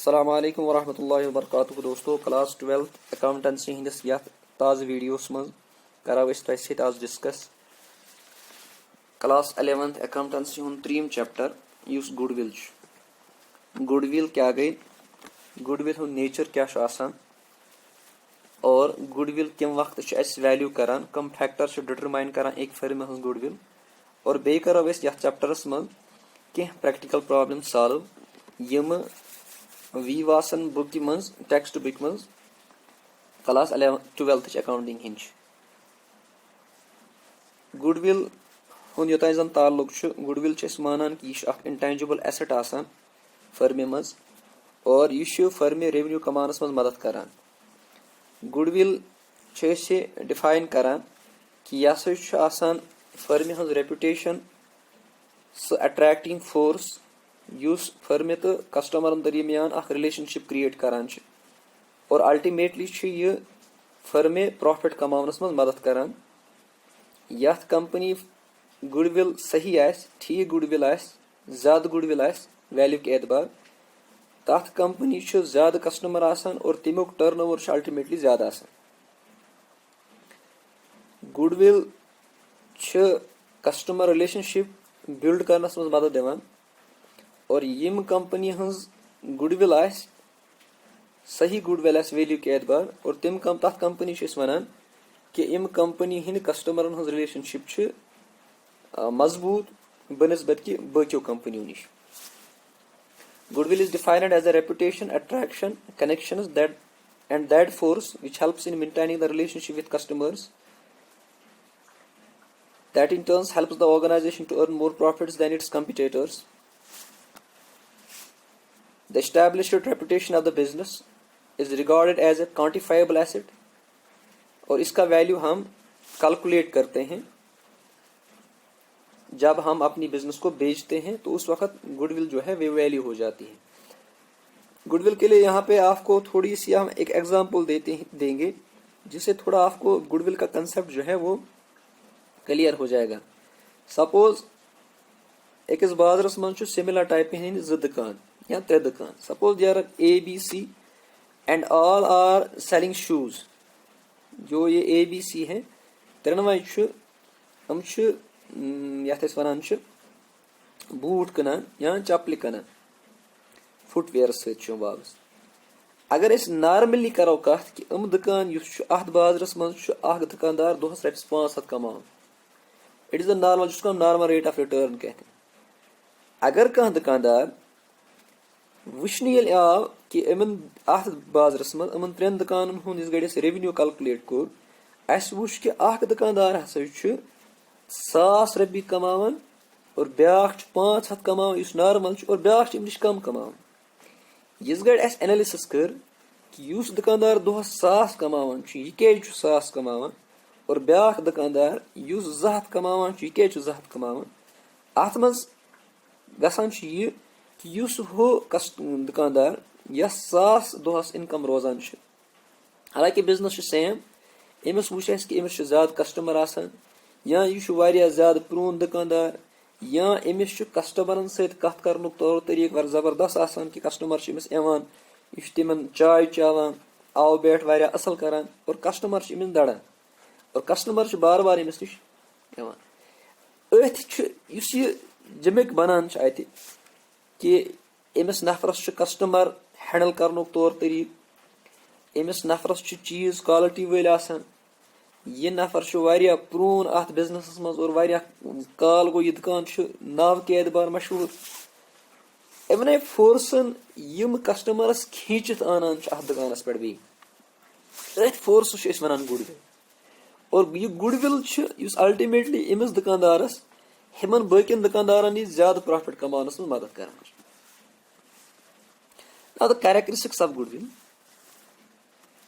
السلام علیکم ورحمۃ اللہ وبرکاتہ دوستو کلاس 12 اکاؤنٹنسی ہندس یتھ تاز ویڈیوس من کرو اس تہ سۭتۍ آز discuss class 11 accountancy Hind 3 chapter yes good will good will کیا گئی گڈ ول ہند نیچر کیا آسان اور گڈ ول کم وقت اس ویلیو کران کم فیکٹر ڈٹرمائن کران ایک فرم ہز گڈ ول اور بی کرو اس یتھ چیپٹرس من کی پریکٹیکل پرابلم سالو یم وی واسن بک من ٹیکسٹ بک من کلاس 12 اکاؤنٹنگ ہند گڈ ول ہند یوتان زن تعلق گڈ ول مانان کہ یہ انٹینجبل ایسٹ آسان فرمہِ مز اور یہ فرمہِ ریونیو کمانس مز مدد کران گڈ ول ڈیفائن کران کہ یہ ہسا آسان فرمہِ ہز ریپوٹیشن سہ اٹریکٹنگ فورس یس فرمہِ تو کسٹمرن درمیان اخ ریلیشن شپ کریٹ کران اور الٹیمیٹلی یہ فرمہِ پروفٹ کماونس مز مدد کران یتھ کمپنی گڈ ول صحیح آس ٹھیک گڈ ول آس زیادہ گڈ ول آس ویلیو کے اعتبار تتھ کمپنی زیادہ کسٹمر آسان اور تمیک ٹرن اوور الٹیمیٹلی زیادہ آسان goodwill customer relationship build کرنس مز مدد دِوان اور یم کمپنی ہز گڈ ول آس صحیح گڈ ول آس ویلیو کے اعتبار اور تتھ کمپنی ونان کہ ام کمپنی ہند کسٹمرن ہز ریلیشن شپ مضبوط بنسبت کہ باقیو کمپنیو نش good will is defined as a reputation attraction connections that force which helps in maintaining the relationship with customers that in turn helps the organization to earn more profits than its competitors. The established reputation of the business is regarded as a quantifiable asset اور اس کا value ہم calculate کرتے ہیں جب ہم اپنی business کو بیچتے ہیں تو اس وقت گڈ ول وہ ویلیو ہو جاتی ہے گڈ ول کے لیے یہاں پہ آپ کو تھوڑی سی ہم ایک ایگزامپل دیں گے جس سے تھوڑا آپ کو گڈ ول کا کنسیپٹ وہ کلیئر ہو جائے گا سپوز ایکس بازرس من سملر ٹائپ ہند زٕ دکان یا ترے دکان suppose there are A B C and all are selling shoes جو یہ اے بی سی ہے ترنوے ہم یتھ ونان بوٹ کٕنان یا چپلہِ کٕنان فٹ ویئر ستھ واپس اگر اس نارملی کرو کت کہ دکان اس ات بازرس من اخ دکاندار دہس رۄپیس 500 کمان اٹ از اے نارمل جس کو ہم نارمل ریٹ آف ریٹرن کہتے ہیں اگر کانٛہہ دکاندار وچھنہ ییٚلہِ آو کہ ات بازرس من ترین دکانن ہند اس گڑِ ریونیو کیلکولیٹ کور اس وچھ کہ اخ دکاندار ہسا 100 رۄپیہِ کماوان اور بیاکھ 500 کماوان اس نارمل اور بیاکھ امہِ نش کم کماوان یس گڑِ اس اینالسس کر کہ اس دکاندار دہس 100 کماوان یہ کیازِ 100 کماوان اور بیاکھ دکاندار یس 200 کماوان یہ کیازِ 200 کماوان ات مز گژھان یہ کہ یس ہو دکاندار یس 100 دہس انکم روزان حالانکہ بزنس سیم امس وچھ اس کہ امس زیادہ کسٹمر آسان یا یہ واریاہ زیادہ پرون دکاندار یا امس کسٹمرن ست کت کرنک طور طریقہ زبردست آسان کہ کسٹمر امس یوان یہ تمن چائے چاوان آو بیٹھ واریاہ اصل کران اور کسٹمر امس دڑان اور کسٹمر بار بار امس نش یوان اس یہ جمک بنان ات کہ امس نفرس کسٹمر ہینڈل کرنک طور طریقہ امس نفرس چیز کوالٹی ول آسان یہ نفر واریاہ پرون ات بزنس مز اور واریاہ کال گو یہ دکان ناو کے اعتبار مشہور امنے فورسن یم کسٹمرس کھینچت آنان ات دکانس پہ بیٚیہِ فورس ونان گڈ ول اور یہ گڈ ول الٹیمیٹلی امس دکاندارس ہمن باقین دکاندارن نش زیادہ پروفٹ کماونس مز مدد کران Now the characteristics of goodwill,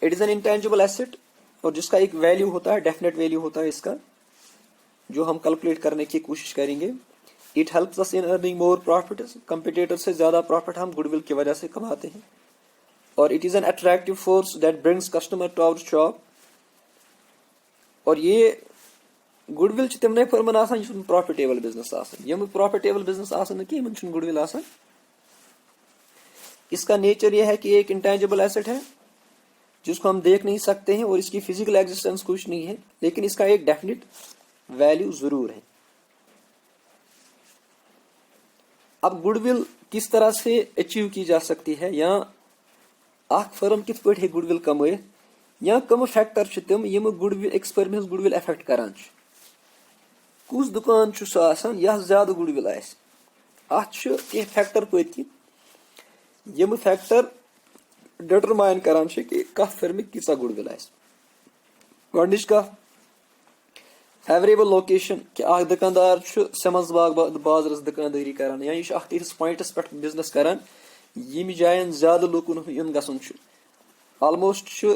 it is an intangible asset اور جس کا ایک ویلیو ہوتا ہے ڈیفینیٹ ویلیو ہوتا ہے اس کا جو ہم کیلکولیٹ کرنے کی کوشش کریں گے it helps us in earning more profits competitor سے زیادہ پروفٹ ہم گڈ ول کی وجہ سے کماتے ہیں اور it is an attractive force that brings customer to our shop اور یہ گڈ ول تمنے فرمن آسان یہ پروفیٹیبل بزنس آسان یم پروفیٹیبل بزنس آسان کہ یمن گڈ ول آسان اس کا نیچر یہ ہے کہ یہ ایک انٹینجبل ایسٹ ہے جس کو ہم دیکھ نہیں سکتے ہیں اور اس کی فزیکل ایگزسٹنس کچھ نہیں ہے، لیکن اس کا ایک ڈیفینٹ ویلیو ضرور ہے۔ اب گڈ ول کس طرح سے اچیو کی جا سکتی ہے، یا اخ فرم کت پٲٹھۍ ہیٚکہِ گڈ ول کمٲیِتھ، یا کم فیکٹر چھِ تِم یِم گڈ ول أکِس فرمہِ ہٕنٛز گڈ ول افیکٹ کران چھِ۔ کُس دُکان چھُ سُہ آسان یتھ زیادٕ گڈ ول آسہِ؟ اتھ چھِ کینٛہہ فیکٹر پٔتۍ کِنۍ یِم فیکٹر ڈٹرماین کران چھِ کہ کتھ فرمہِ کۭژاہ گڈ ول آسہِ۔ گۄڈنِچ کتھ، فیوریبل لوکیشن، کہ اکھ دکاندار چھُ سیمنز باغ بازرس دکاندٲری کران، یا یہ چھُ اکھ تِتھِس پویِنٹس پٮ۪ٹھ بزنس کران ییٚمہِ جاین زیادٕ لوٗکن یُن گژھُن چھُ۔ آلموسٹ چھُ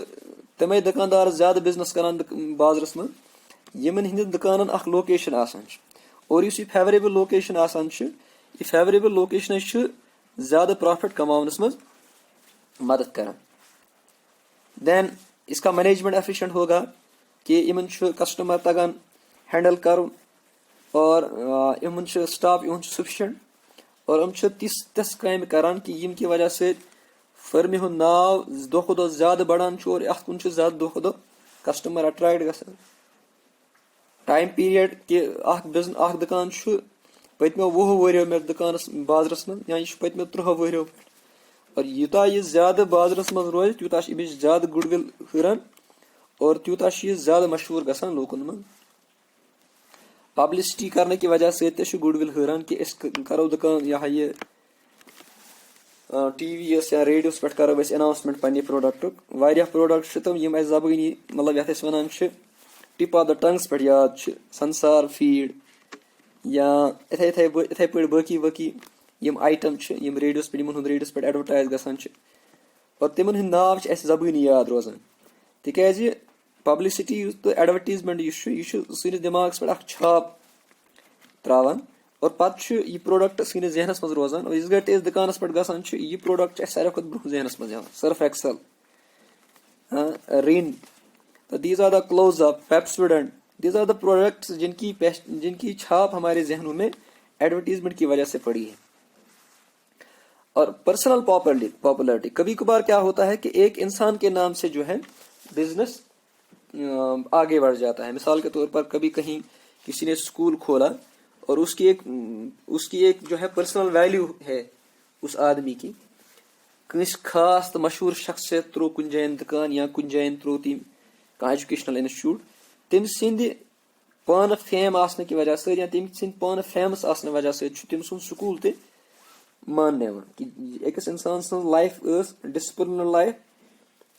تِمے دکاندار زیادٕ بزنس کران بازرس منٛز یِمن ہٕنٛدٮ۪ن دُکانن اکھ لوکیشن آسان چھِ، اور یُس یہِ فیوریبل لوکیشن آسان چھِ، یہِ فیوریبل لوکیشن چھُ زیادٕ پرافٹ کماونس منٛز مدد کران۔ دین اس کا مینجمنٹ ایفیشینٹ ہوگا کہ یمن چھُ کسٹمر تگان ہینڈل کرُن، اور یمن چھُ سٹاف یِہُنٛد چھُ سفیشینٹ، اور یِم چھِ تِژھ کامہِ کران کہ ییٚمہِ کہِ وجہ سۭتۍ فرمہِ ہُنٛد ناو دۄہ کھۄتہٕ دۄہ زیادٕ بڑان چھُ، اور اتھ کُن چھُ زیادٕ دۄہ کھۄتہٕ دۄہ کسٹمر اٹریکٹ گژھان۔ ٹائم پیریڈ کہ اکھ دکان چھُ پٔتمیو 20 ؤریو مےٚ دُکانس بازرس منٛز، یا یہِ چھُ پٔتمیو 30 ؤریو پٮ۪ٹھ، اور یوٗتاہ یہِ زیادٕ بازرس منٛز روزِ تیوٗتاہ چھِ أمِس زیادٕ گڈ ول ہُران، اور تیوٗتاہ چھُ یہِ زیادٕ مشہوٗر گژھان لوٗکن منٛز۔ پبلسٹی کرنہٕ کہِ وجہ سۭتۍ تہِ چھُ گڈ ول ہُران کہ أسۍ کرو دُکان یہِ ٹی وی یس یا ریڈیوس پٮ۪ٹھ کرو أسۍ اناؤنسمنٹ پننہِ پروڈکٹُک۔ واریاہ پروڈکٹ چھِ تِم یِم اَسہِ زبٲنی مطلب یتھ أسۍ ونان چھِ ٹپ آف دا ٹنگس پٮ۪ٹھ یاد چھِ، سنسار فیڈ، یا یِتھے پٲٹھۍ باقی یِم آیٹم چھِ یِم ریڈیوس پٮ۪ٹھ یِمن ہُنٛد ریڈیوس پٮ۪ٹھ ایڈورٹایز گژھان چھِ، اور تِمن ہٕنٛدۍ ناو چھِ اَسہِ زبٲنی یاد روزان، تِکیازِ پبلسٹی تہٕ ایڈورٹیزمنٹ یُس چھُ یہِ چھُ سٲنِس دٮ۪ماغس پٮ۪ٹھ اکھ چھاپ تراوان، اور پتہٕ چھُ یہِ پروڈکٹ سٲنِس ذہنس منٛز روزان، اور یِژھ گرِ تہِ أسۍ دُکانس پٮ۪ٹھ گژھان چھِ یہِ پروڈکٹ چھُ اَسہِ ساروی کھۄتہٕ برونٛہہ ذہنس منٛز یِوان۔ Surf Excel, Rin, these are the close up, Pepsodent, these are the products جن کی چھاپ ہمارے ذہنوں میں ایڈورٹیزمنٹ کی وجہ سے پڑی ہے۔ اور پرسنل پاپولرٹی، کبھی کبھار کیا ہوتا ہے کہ ایک انسان کے نام سے جو ہے بزنس آگے بڑھ جاتا ہے۔ مثال کے طور پر کبھی کہیں کسی نے اسکول کھولا، اور اس کی ایک جو ہے پرسنل ویلیو ہے اس آدمی کی، کٲنٛسہِ خاص تو مشہور شخص سے ترو کُنہِ جاین دُکان، یا کُنہِ جاین ترو تٔمۍ کانٛہہ ایجوکیشنل انسٹِچوٗٹ، تٔمۍ سٕنٛدِ پانہٕ فیم آسنہٕ کہِ وجہ سۭتۍ، یا تٔمۍ سٕنٛدِ پانہٕ فیمس آسنہٕ وجہ سۭتۍ چھُ تٔمۍ سُنٛد سکوٗل تہِ ماننہٕ یِوان کہ أکِس انسان سٕنٛز لائف ٲس ڈسپلن لائف،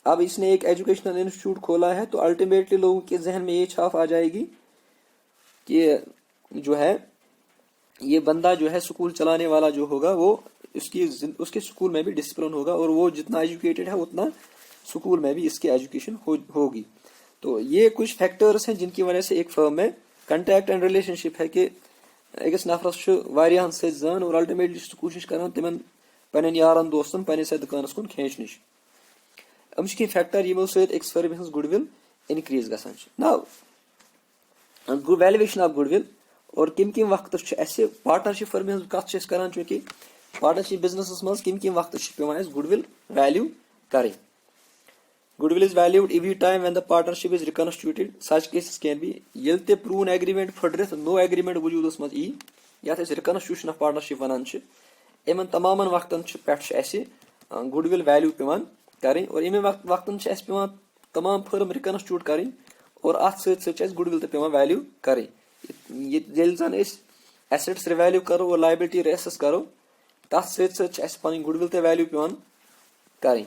اب اس نے ایک ایجوکیشنل انسٹیٹیوٹ کھولا ہے، تو الٹیمیٹلی لوگوں کے ذہن میں یہ چھاپ آ جائے گی کہ جو ہے یہ بندہ جو ہے اسکول چلانے والا جو ہوگا وہ اس کے اسکول میں بھی ڈسپلن ہوگا، اور وہ جتنا ایجوکیٹڈ ہے اتنا اسکول میں بھی اس کی ایجوکیشن ہوگی۔ تو یہ کچھ فیکٹرس ہیں جن کی وجہ سے ایک فرم میں کنٹیکٹ اینڈ ریلیشن شپ ہے کہ أکِس نفرس چھُ واریاہن سۭتۍ زان، اور الٹیمیٹلی چھُ کوٗشش کران تِمن پننٮ۪ن یارن دوستن پننِس یتھ دُکانس کُن کھینچنٕچ۔ یِم چھِ کینٛہہ فیکٹر یِمو سۭتۍ أکِس فرمہِ ہٕنٛز گڈ ول انکریز گژھان چھِ۔ ناو ویلویشن آف گڈ ول، اور کم وقتس چھُ اسہِ پارٹنرشپ فرمہِ ہٕنٛز کتھ چھِ أسۍ کران، چوٗنکہِ پارٹنرشپ بزنسس منٛز کم وقتس چھُ پیوان اسہِ گڈ ول ویلیو کرٕنۍ۔ Goodwill is valued every time when the partnership is reconstituted, such cases can be, ییٚلہِ تہِ پرون ایگریمنٹ پھٕٹرِتھ نو ایگریمنٹ وجوٗدس منٛز یی، یتھ أسۍ رِکنسٹیوشن آف پارٹنرشپ ونان چھِ، یِمن تمامن وقتن پٮ۪ٹھ چھُ اسہِ گڈ ول ویلیو پیوان کرٕنۍ، اور یِمن وقتن چھِ اسہِ پیوان تمام فرم رِکنسٹیوٹ کرٕنۍ، اور اتھ سۭتۍ سۭتۍ چھِ اسہِ گڈ ول تہِ پیوان ویلیو کرٕنۍ۔ ییٚلہِ زن أسۍ ایسٹس ویلیو کرو اور لایبلٹی ریسس کرو، تتھ سۭتۍ سۭتۍ چھِ اسہِ پنٕنۍ گڈ ول تہِ ویلیو پیوان کرٕنۍ۔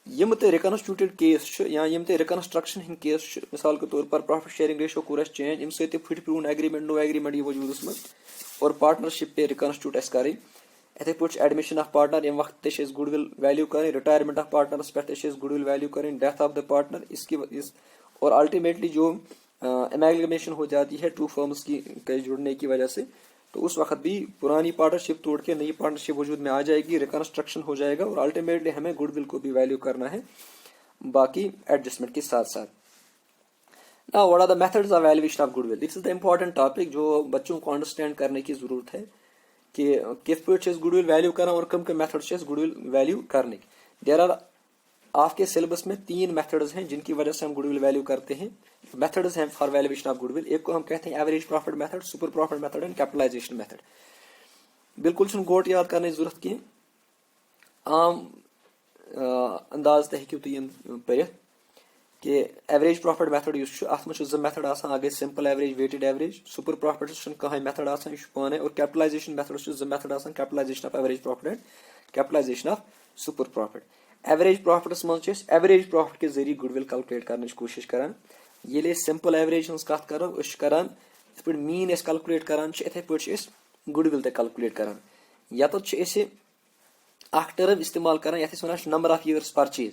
یِم تہِ رِکنسٹیوٹڈ کیس چھِ، یا یِم تہِ رِکنسٹرکشن ہٕنٛدۍ کیس چھِ، مثال کے طور پر پروفٹ شیئرنگ ریشو کوٚر اسہِ چینج، امہِ سۭتۍ تہِ پھٕٹۍ پرون ایگریمنٹ نو ایگریمنٹ یہِ وجوٗدس منٛز، اور پارٹنرشپ پے رِکنسٹیوٹ اسہِ کرٕنۍ۔ یِتھے پٲٹھۍ چھُ ایڈمِشن آف پارٹنر، ییٚمہِ وقتہٕ تہِ چھِ أسۍ گڈ ول ویلیو کرٕنۍ، رِٹایرمنٹ آف پارٹنرس پٮ۪ٹھ تہِ چھِ أسۍ گڈ ول ویلیو کرٕنۍ، ڈیتھ آف دا پارٹنر اور الٹیمیٹلی جو امیلگمیشن ہو جاتی ہے ٹو فرمس کے جڑنے کی وجہ سے، تو اس وقت بھی پرانی پارٹنرشپ توڑ کے نئی پارٹنرشپ وجود میں آ جائے گی، ریکنسٹرکشن ہو جائے گا، اور الٹیمیٹلی ہمیں گڈ ول کو بھی ویلیو کرنا ہے باقی ایڈجسٹمنٹ کے ساتھ ساتھ۔ Now what are the methods of valuation of goodwill? This is the important topic جو بچوں کو انڈرسٹینڈ کرنے کی ضرورت ہے کہ کس پٲٹھۍ چھِ أسۍ گُڈ وِل ویلیو کران اور کم میتھڈ چھِ أسۍ گُڈ وِل ویلیو کرنٕکۍ. دیر آر آپ کے سلیبس میں 3 میتھڈز ہیں جن کی وجہ سے ہم گڈ ول ویلیو کرتے ہیں. میتھڈز ہیں for valuation of goodwill. ایک کو ہم کہتے ہیں average profit method, super profit method and capitalisation method. بالکل چھُنہٕ گوٹ یاد کرنٕچ ضروٗرت کینٛہہ, عام انداز تہِ ہیٚکِو تُہۍ یِم پٔرِتھ کہ ایوریج پروفٹ میتھڈ یُس چھُ اَتھ منٛز چھُ 2 میتھڈ آسان, اکھ گٔے simple average weighted average. Super profits چھُنہٕ کٕہٕنۍ میتھڈ آسان, یہِ چھُ پانے. اور کیپٹلائزیشن میتھڈس چھُ 2 میتھڈ آسان, capitalisation of average profit and capitalisation of super profit. Average profits منٛز چھِ أسۍ ایوریج پروفٹ کہِ ذٔریعہٕ گُڈ ول کیلکولیٹ کرنٕچ کوٗشش کران. ییٚلہِ أسۍ سمپل ایوریج ہٕنٛز کتھ کرو أسۍ چھِ کران یِتھ پٲٹھۍ میٖن أسۍ کیلکولیٹ کران چھِ یِتھے پٲٹھۍ چھِ أسۍ گُڈ ول تہِ کیلکولیٹ کران. یتتھ چھِ أسۍ اکھ ٹٔرم استعمال کران یتھ أسۍ ونان چھِ number of years purchase.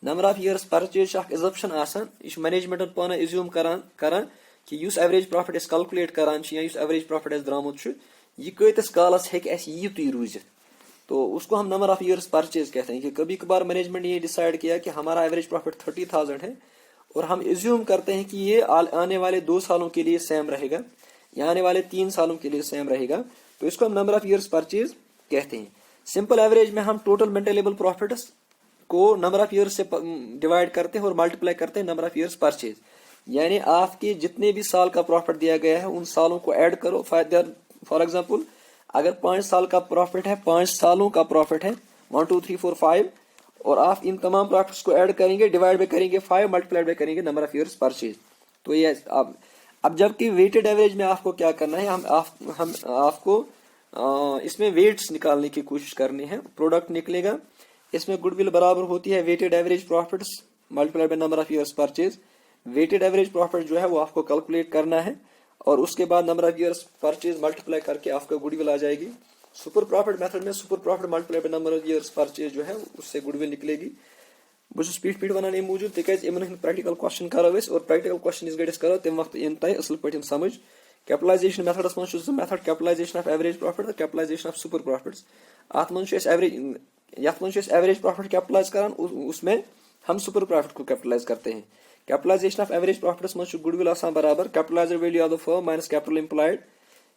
Number of years purchase چھِ اکھ ایزمپشن آسان, یہِ چھُ مینیجمنٹن پانے ایزیوم کران کہِ یُس ایوریج پروفٹ أسۍ کیلکولیٹ کران چھِ یا یُس ایوریج پروفٹ اَسہِ درامُت چھُ یہِ کۭتِس کالس ہیٚکہِ اَسہِ یِتُے روٗزِتھ. تو اس کو ہم نمبر آف ایئرس پرچیز کہتے ہیں کہ کبھی کبھار مینجمنٹ نے یہ ڈیسائیڈ کیا کہ ہمارا ایوریج پروفٹ 30,000 ہے اور ہم ایزیوم کرتے ہیں کہ یہ آنے والے 2 سالوں کے لیے سیم رہے گا یا آنے والے 3 سالوں کے لیے سیم رہے گا, تو اس کو ہم نمبر آف ایئرس پرچیز کہتے ہیں. سمپل ایوریج میں ہم ٹوٹل مینٹینیبل پروفٹس کو نمبر آف ایئرس سے ڈیوائڈ کرتے ہیں اور ملٹیپلائی کرتے ہیں نمبر آف ایئرس پرچیز. یعنی آپ کے جتنے بھی سال کا پروفٹ دیا گیا ہے ان سالوں کو ایڈ کرو. فار ایگزامپل اگر 5 سال کا پروفٹ ہے, 5 سالوں کا پروفٹ ہے 1 2 3 4 5, اور آپ ان تمام پروفٹس کو ایڈ کریں گے, ڈیوائڈ بائی کریں گے 5, ملٹیپلائڈ بائی کریں گے نمبر آف ایئرس پرچیز. تو یہ اب جبکہ ویٹڈ ایوریج میں آپ کو کیا کرنا ہے, ہم آپ کو اس میں ویٹس نکالنے کی کوشش کرنی ہے. پروڈکٹ نکلے گا, اس میں گڈ ول برابر ہوتی ہے weighted average profits multiplied by number of years purchase. Weighted average profit جو ہے وہ آپ کو کیلکولیٹ کرنا ہے اور اس کے بعد number of years purchase multiply کر کے آپ کا گڈ ول آ جائے گی. سپر پروفٹ میتھڈ میں super profit multiply by number of years purchase جو ہے اس سے گڈ ول نکلے گی. بہٕ چھُس پیٖٹھ پیٖٹھ وَنان اَمہِ موٗجوٗب تِکیازِ یِمن ہٕنٛدۍ پریکٹیکل کوسچن کرو أسۍ اور پریکٹیکل کوسچن یِژ گرِ أسۍ کرو تَمہِ وقتہٕ یِن تۄہہِ اَصٕل پٲٹھۍ سمجھ. کیپٹلائزیشن میتھڈس منٛز چھُ 2 method, capitalisation of average profit تہٕ کیپٹلائزیشن آف سپر پروفٹس. اتھ منٛز چھُ أسۍ ایوریج, یتھ منٛز چھِ أسۍ ایوریج پروفٹ کیپٹلائز کران, اس میں ہم سپر پروفٹ کو کیپٹلائز کرتے ہیں. کیپٹلائزیشن آف ایوریج پروفٹس منٛز چھُ گڈ ول آسان برابر capitalised value of the firm minus capital employed,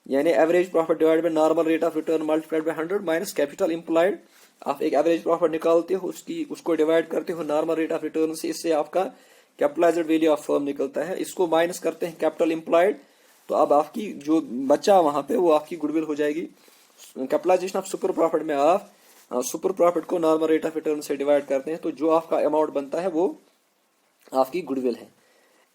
یعنی average profit divide by normal rate of return multiplied by 100 minus capital employed. آپ ایک ایوریج پروفٹ نکالتے ہو, اس کو ڈیوائڈ کرتے ہو نارمل ریٹ آف ریٹرن سے, اس سے آپ کا کیپٹلائزڈ ویلیو آف فرم نکلتا ہے. اس کو مائنس کرتے ہیں کیپٹل امپلائڈ, تو اب آپ کی جو بچا وہاں پہ وہ آپ کی گڈ ول ہو جائے گی. کیپٹلائزیشن آف سپر پروفٹ میں آپ سپر پروفٹ کو نارمل ریٹ آف ریٹرن سے ڈیوائڈ کرتے ہیں, تو جو آپ کا اماؤنٹ بنتا ہے وہ آپ کی گڈ ول ہے.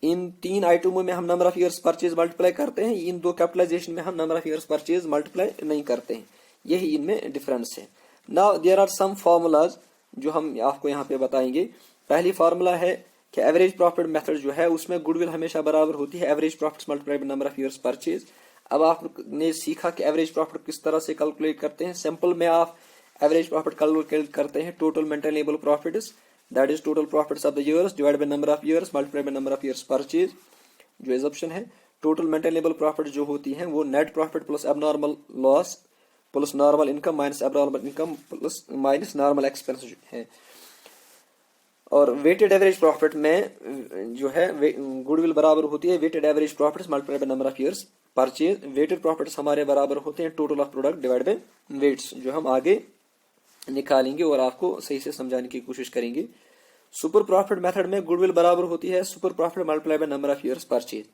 ان 3 آئٹموں میں ہم number of years purchase multiply کرتے ہیں, ان 2 کیپٹلائزیشن میں ہم number of years purchase multiply نہیں کرتے ہیں. یہی ان میں ڈفرینس ہے. Now there are some formulas جو ہم آپ کو یہاں پہ بتائیں گے. پہلی فارمولا ہے کہ ایوریج پروفٹ میتھڈ جو ہے اس میں گڈ ول ہمیشہ برابر ہوتی ہے average profits multiply by number of years purchase. اب آپ نے سیکھا کہ ایوریج پروفٹ کس طرح سے کیلکولیٹ کرتے ہیں. سمپل میں آپ ایوریج پروفٹ کیلکولیٹ کرتے ہیں total maintainable profits, that is total profits of the years divide by number of years multiply by number of years purchase. جو ایزمپشن ہے ٹوٹل مینٹینیبل پروفٹ جو ہوتی ہیں وہ net profit plus abnormal loss plus normal income minus abnormal income plus minus normal expense ہے. اور weighted average profit میں جو ہے گڈ ول برابر ہوتی ہے weighted average profits multiply by number of years purchase. Weighted profits ہمارے برابر ہوتے ہیں total of product divide by weights, جو ہم آگے نکالیں گے اور آپ کو صحیح سے سمجھانے کی کوشش کریں گے. سپر پروفٹ میتھڈ میں گڈ ول برابر ہوتی ہے super profit multiply by number of years purchase.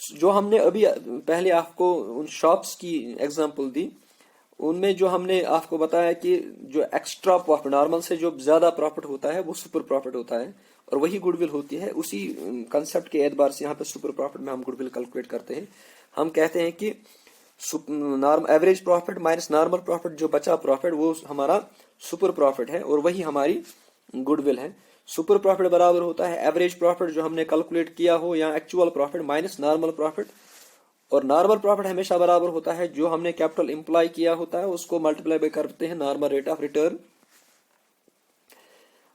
جو ہم نے ابھی پہلے آپ کو ان شاپس کی ایگزامپل دی, ان میں جو ہم نے آپ کو بتایا کہ جو ایکسٹرا پروفٹ نارمل سے جو زیادہ پروفٹ ہوتا ہے وہ سپر پروفٹ ہوتا ہے اور وہی گڈ ول ہوتی ہے. اسی کنسیپٹ کے اعتبار سے یہاں پہ سپر پروفٹ میں ہم گڈ ول کیلکولیٹ کرتے ہیں. ہم کہتے ہیں کہ average profit minus normal profit جو بچا پروفٹ وہ ہمارا سپر پروفٹ ہے اور وہی ہماری گڈ ول ہے. سپر پروفٹ برابر ہوتا ہے ایوریج پروفٹ جو ہم نے کیلکولیٹ کیا ہو یا actual profit minus normal profit, اور نارمل پروفٹ ہمیشہ برابر ہوتا ہے جو ہم نے کیپٹل امپلائی کیا ہوتا ہے اس کو ملٹیپلائی کرتے ہیں نارمل ریٹ آف ریٹرن.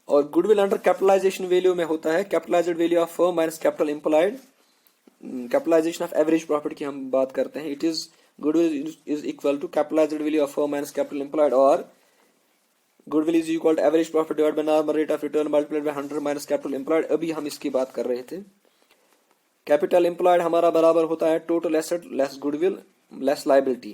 اور goodwill under capitalisation value میں ہوتا ہے capitalised value of firm minus capital employed. Capitalisation of average profit کی ہم بات کرتے ہیں, it is goodwill is equal to capitalised value of firm minus capital employed, اور goodwill is equal to average profit divide by normal rate of return multiplied by 100 minus capital employed. ابھی ہم اس کی بات کر رہے تھے. Capital employed ہمارا برابر ہوتا ہے total asset less goodwill less liability.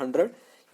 100।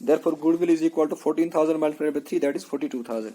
therefore goodwill is equal to 14,000 multiplied by 3 that is 42,000।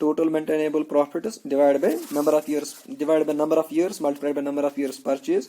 total maintainable profits divided by number of years multiplied by number of years purchase।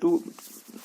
2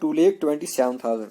2,27,000।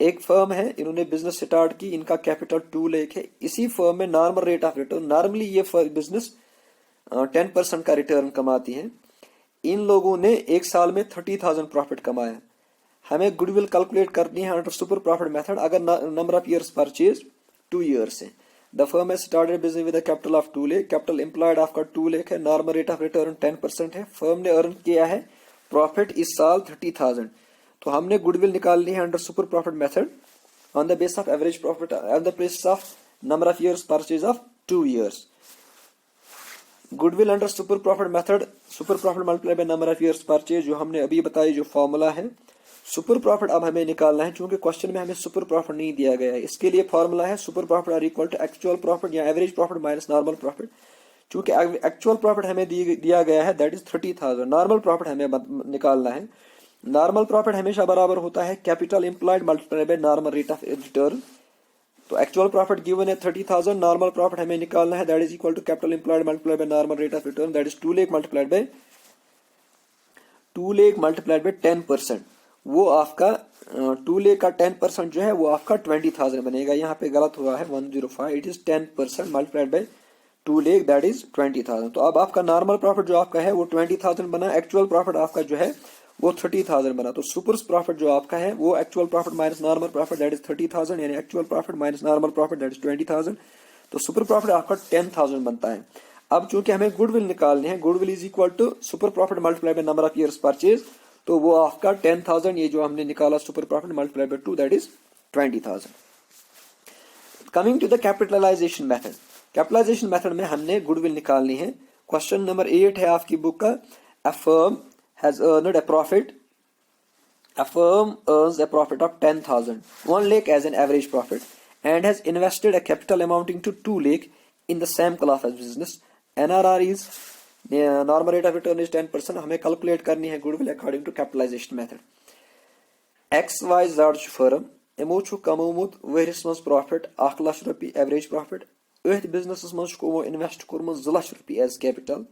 ایک فرم ہے, انہوں نے business start کی, ان کا capital 2 lakh ہے. اسی فرم میں normal rate of return, normally یہ بزنس 10% کا ریٹرن کماتی ہے. ان لوگوں نے ایک سال میں 30,000 پروفٹ کمایا. ہمیں گڈ ول کیلکولیٹ کرنی ہے انڈر سپر پروفٹ میتھڈ اگر number of years purchase 2 years ہے. دا فرم has started business with a capital of 2 lakh, capital employed آپ کا 2 lakh ہے, نارمل ریٹ آف ریٹرن 10% ہے. فرم نے ارن کیا ہے پروفٹ اس سال 30,000. تو ہم نے گڈ ول نکالنی ہے under super profit method on the basis of average profit on the basis of number of years purchase of 2 years. Goodwill under super profit method, super profit multiply by number of years purchase, جو ہم نے ابھی بتائی جو formula ہے. Super profit اب ہمیں نکالنا ہے, چونکہ کوشچن میں ہمیں سپر پروفٹ نہیں دیا گیا ہے. اس کے لیے فارمولا ہے super profit are equal to actual profit یا average profit minus normal profit. چونکہ ایکچوئل پروفٹ ہمیں دیا گیا ہے دیٹ از 30,000, نارمل پروفٹ ہمیں نکالنا ہے. نارمل پروفٹ ہمیشہ برابر ہوتا ہے capital employed multiply by normal rate of return. تو ایکچوئل پروفٹ گیون ہے 30,000, نارمل پروفٹ ہمیں نکالنا ہے that is equal to capital employed multiply by normal rate of return, that is 2 lakh multiplied by 2 lakh multiplied by 10%. وہ آپ کا 2 lakh کا 10% جو ہے وہ آپ کا 20,000 بنے گا. یہاں پہ غلط ہوا ہے 105, it is 10% multiplied by 2 lakh that is 20,000. تو اب آپ کا نارمل پروفٹ جو آپ کا ہے وہ 20,000 بنا, ایکچوئل پروفٹ آپ کا جو ہے وہ 30,000 بنا. تو سپر پروفٹ جو آپ کا ہے وہ actual profit minus normal profit that is 30,000, یعنی actual profit minus normal profit that is 20,000. تو سپر پروفٹ آپ کا 10,000 بنتا ہے. اب چونکہ ہمیں گڈ ول نکالنے ہیں, goodwill is equal to super profit multiply by number of years purchase, تو وہ آپ کا 10,000, یہ جو ہم نے نکالا super profit multiply by 2 that is 20,000. Coming to the capitalisation method, capitalisation method میں ہم نے گڈ ول نکالنی ہے. کوشچن نمبر 8 ہے آپ کی بک کا. A firm has earned a profit. A firm earns a profit of 10,000, 1 lakh as an average profit, and has invested a capital amounting to 2 lakh in the same class as business. NRR is normal rate of return is 10%. ہمیں calculate کرنی ہے goodwill according to capitalization method. XYZ firm یمو چھُ کمومُت ؤرِیَس منٛز profit 1 لچھ رۄپیہِ average profit. أتھۍ businesses منٛز چھُ یِمو انویسٹ کوٚرمُت 2 لچھ رۄپیہِ ایز کیپٹل.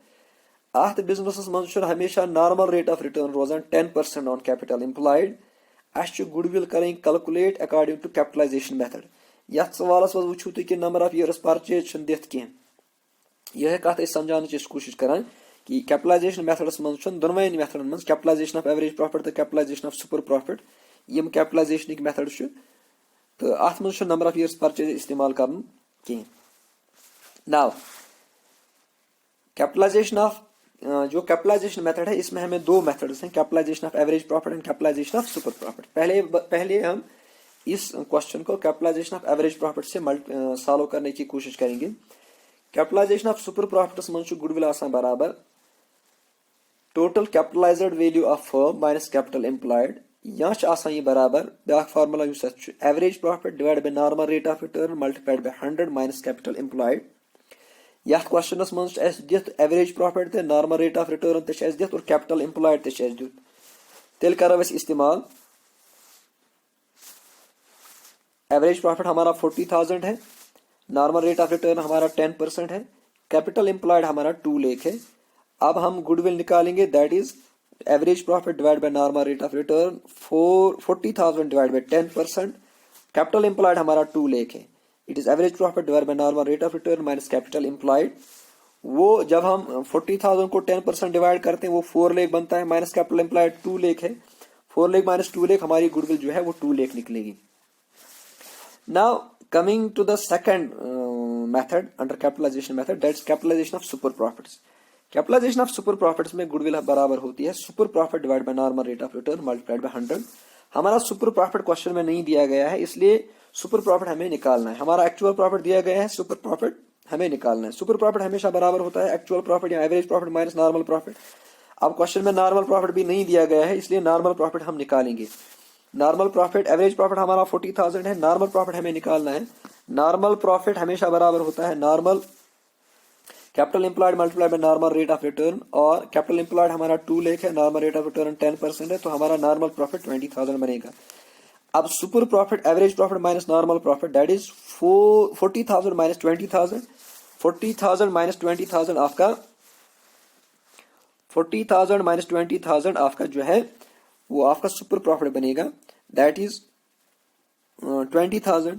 اتھ بزنسس منٛز چھُ ہمیشہ نارمل ریٹ آف ریٹرن روزان 10% آن کیپٹل امپلایڈ. اسہِ چھُ گڈ ول کرٕنۍ calculate according to capitalisation method. یتھ سوالس منٛز وٕچھو تُہۍ کہِ نمبر آف ایئرس پرچیز چھُنہٕ دِتھ کینٛہہ. یِہے کتھ أسۍ سمجھاونٕچ أسۍ کوٗشش کران کہ کیپٹلائزیشن میتھڈس منٛز چھُنہٕ دۄنوٕنی میتھڈن منٛز کیپٹلائزیشن آف ایوریج پروفٹ تہٕ کیپٹلائزیشن آف سپر پروفٹ یِم کیپٹلائزیشنٕکۍ میتھڈ چھُ, تہٕ اتھ منٛز چھُنہٕ نمبر آف ایئرس پرچیز استعمال کرُن کینٛہہ. ناو کیپٹلائزیشن آف جو کیپٹلائزیشن میتھڈ ہے اس میں ہمیں 2 میتھڈس ہیں, capitalisation of average profit and capitalisation of super profit. پہلے ہم اس کوشچن کو کیپٹلائزیشن آف ایوریج پروفٹ سے سالو کرنے کی کوشش کریں گے. کیپٹلائزیشن آف سپر پروفٹس منٛز چھُ گڈ ول آسان برابر total capitalised value of firm minus capital employed, یا چھُ آسان یہ برابر بیاکھ فارمولا یُس اتھ چھُ average profit divide by normal rate of return multiplied by 100 minus capital employed. یتھ کوشچنس منٛز چھُ اسہِ دِتھ ایوریج پروفٹ تہِ نارمل ریٹ آف ریٹرن تہِ چھُ اسہِ دِتھ اور کیپٹل امپلایڈ تہِ چھُ اسہِ دِتھ. تیٚلہِ کرو أسۍ استعمال ایوریج پروفٹ ہمارا 40,000 ہے, نارمل ریٹ آف ریٹرن ہمارا 10% ہے, کیپٹل امپلائڈ ہمارا 2 lakh ہے. اب ہم گڈ ول نکالیں گے that is average profit divide by normal rate of return 40,000 divide by 10%, capital employed ہمارا 2 lakh ہے. It is average profit divide by normal rate of return minus capital employed. وہ جب ہم 40,000 کو 10% ڈیوائڈ کرتے ہیں وہ 4 lakh بنتا ہے, مائنس کیپٹل امپلائڈ 2 lakh ہے. 4 lakh مائنس 2 lakh ہماری گڈ ول جو ہے وہ 2 lakh نکلے گی. Now coming to the second method under capitalization method, that's capitalization of super profits. Capitalization of super profits میں گڈ ول برابر ہوتی ہے super profit divide by normal rate of return multiplied by 100. ہمارا super profit question میں نہیں دیا گیا ہے, اس لیے سپر پروفٹ ہمیں نکالنا ہے. ہمارا ایکچوئل پروفٹ دیا گیا ہے, سپر پروفٹ ہمیں نکالنا ہے. سپر پروفٹ ہمیشہ برابر ہوتا ہے ایکچوئل پروفٹ یا average profit minus normal profit. اب کوشچن میں نارمل پروفٹ بھی نہیں دیا گیا ہے, اس لیے نارمل پروفٹ ہم نکالیں گے. نارمل پروفٹ ایوریج پروفٹ ہمارا 40,000 ہے, نارمل پروفٹ ہمیں نکالنا ہے. نارمل پروفٹ ہمیشہ برابر ہوتا ہے normal capital employed multiplied by normal rate of return, اور کیپٹل امپلائڈ ہمارا 2 lakh ہے, نارمل ریٹ آف ریٹرن 10% ہے, تو ہمارا نارمل پروفٹ 20,000 بنے گا. اب super profit average profit minus normal profit that is 40,000 minus 20,000, 40,000 minus 20,000 آپ کا 40,000 مائنس 20,000 آپ کا جو ہے وہ آپ کا سپر پروفٹ بنے گا. That is 20,000,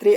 3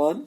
1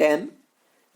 10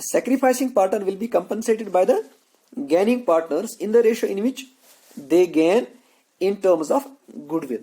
Sacrificing partner will be compensated by the gaining partners in the ratio in which they gain in terms of goodwill।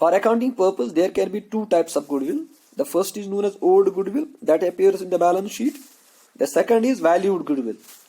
For accounting purpose, there can be 2 types of goodwill. The first is known as old goodwill that appears in the balance sheet. The second is valued goodwill,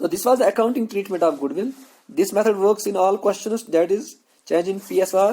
So this was the accounting treatment of goodwill. This method works in all questions, that is change in PSR,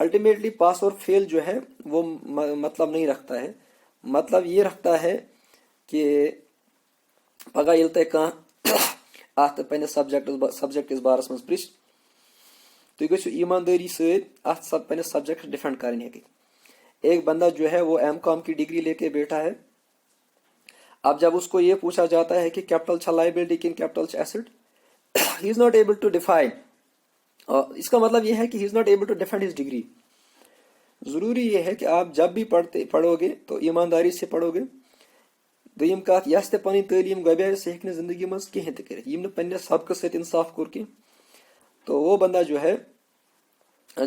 ultimately pass اور fail جو ہے وہ مطلب نہیں رکھتا ہے. مطلب یہ رکھتا ہے کہ پگہ ییٚلہِ تۄہہِ کانٛہہ اتھ پننِس سبجیکٹس بارس منٛز پرژھِ تُہۍ گٔژھِو ایماندٲری سۭتۍ اتھ پننِس سبجیکٹس ڈیفینڈ کرٕنۍ ہیٚکٕنۍ. ایک بندہ جو ہے وہ M.Com کی ڈگری لے کے بیٹھا ہے. اب جب اس کو یہ پوچھا جاتا ہے کہ کیپٹل چھا لائبلٹی کن کیپٹل چھا asset, he is not able to define. اس کا مطلب یہ ہے کہ he is not able to defend his degree. ضروری یہ ہے کہ آپ جب بھی پڑھو گے تو ایمانداری سے پڑھو گے. دویم کت یس تہ پنٕنۍ تعلیم گبے سہ ہیٚکہِ نہٕ زندگی منٛز کہینۍ تہِ کٔرِتھ. یم نہٕ پننس سبقس سۭتۍ انصاف کوٚر کینٛہہ تو وہ بندہ جو ہے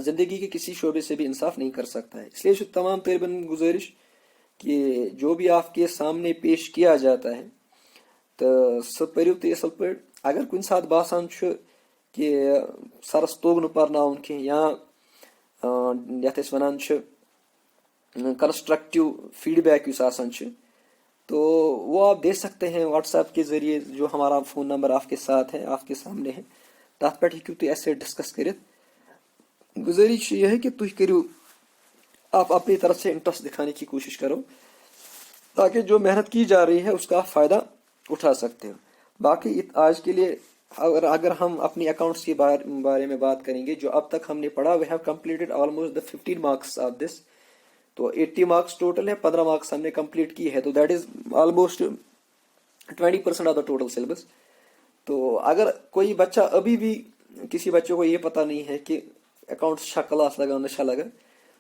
زندگی کے کسی شعبے سے بھی انصاف نہیں کر سکتا ہے. اس لیے تمام طالب علم گزارش کہ جو بھی آپ کے سامنے پیش کیا جاتا ہے تو سہ پٔرِو تُہۍ اصل پٲٹھۍ. اگر کُنہِ ساتہٕ باسان چھُ کہ سرس توٚگ نہٕ پرناوُن کینٛہہ یا یتھ أسۍ ونان چھِ کنسٹرکٹیو فیڈ بیک یُس آسان چھُ تو وہ آپ دے سکتے ہیں واٹس ایپ کے ذریعے. جو ہمارا فون نمبر آپ کے ساتھ ہے, آپ کے سامنے ہے, تتھ پٮ۪ٹھ ہیٚکِو تُہۍ اسہِ سۭتۍ ڈسکس کٔرِتھ. گزارش یہ ہے کہ تُہۍ کٔرِو آپ اپنی طرف سے انٹرسٹ دکھانے کی کوشش کرو تاکہ جو محنت کی جا رہی ہے اس کا فائدہ اٹھا سکتے ہو. باقی آج کے لیے اگر ہم اپنی اکاؤنٹس کے بارے میں بات کریں گے جو اب تک ہم نے پڑھا, we have completed almost the 15 marks of دس. تو 80 مارکس ٹوٹل ہے, 15 مارکس ہم نے کمپلیٹ کی ہے, تو that is almost 20% of the total syllabus. تو اگر کوئی بچہ ابھی بھی کسی بچے کو یہ پتہ نہیں ہے کہ اکاؤنٹس چھا کلاس لگا نشا لگا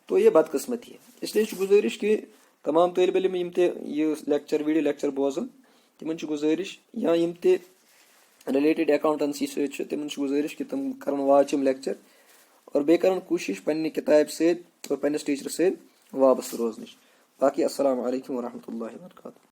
تو یہ بدقسمتی ہے. اس لیے گزارش کہ تمام طالب علم یم تہ یہ لیکچر ویڈیو لیکچر بوزن تمن گزارش یا یم تہ رلیٹڈ اکاؤنٹنسی سۭتۍ تمن گزارش کہ تم کرن واچ یم لیکچر اور بیٚیہِ کرن کوشش پننہِ کتابہِ سۭتۍ اور پننس ٹیچرس سۭتۍ وابستہٕ روزنٕچ. باقی السلام علیکم ورحمۃ اللہ وبرکاتہ.